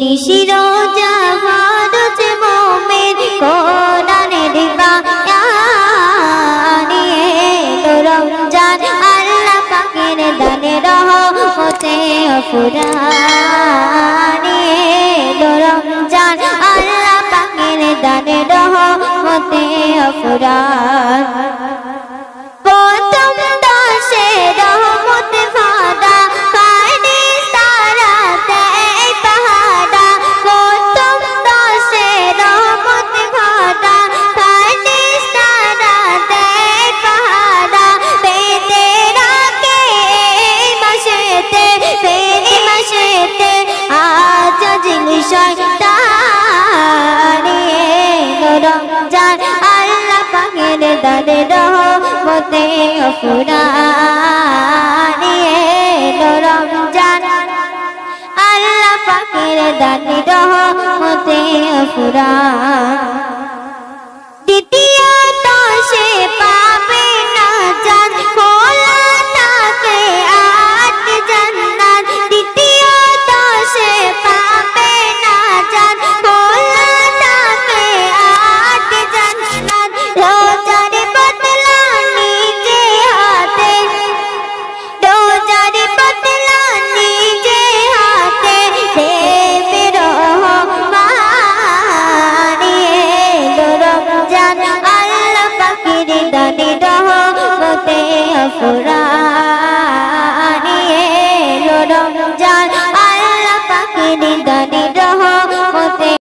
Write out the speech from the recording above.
নিশি রোজা ফরজ মুমিন কোরআনের বায়ানে এলো রমজান আল্লাহ পাকের দানে রহমতে ফুরানে এলো রমজান আল্লাহ পাকের দানে রহমতে ফুরান প্রথম দশে রহমত ফাদা ফারিস্তারা দেয় পাহারা প্রথম দশে রহমত ফাদা ফারিস্তারা দেয় পাহারা পেতে রাখে মাসেতে আজ জিল শয়তানি এলো রমজান আল্লাহ পাকের দানে রহমতে ফুরানি এলো রমজান আল্লাহ পাকের দানে রহমতে ফুরান দ্বিতীয় দশে পাবে না জান খোলা থাকে আট জান্নাত দ্বিতীয় দশে পাবে না জান খোলা থাকে আট জান্নাত রোজার বদলা নিজে হাতে রোজার বদলা নিজে হাতে দেবে রহমানি এলো রমজান আল্লাহ পাকের দানে রহমতে ফুরানি এলো রমজান আল্লাহ পাকের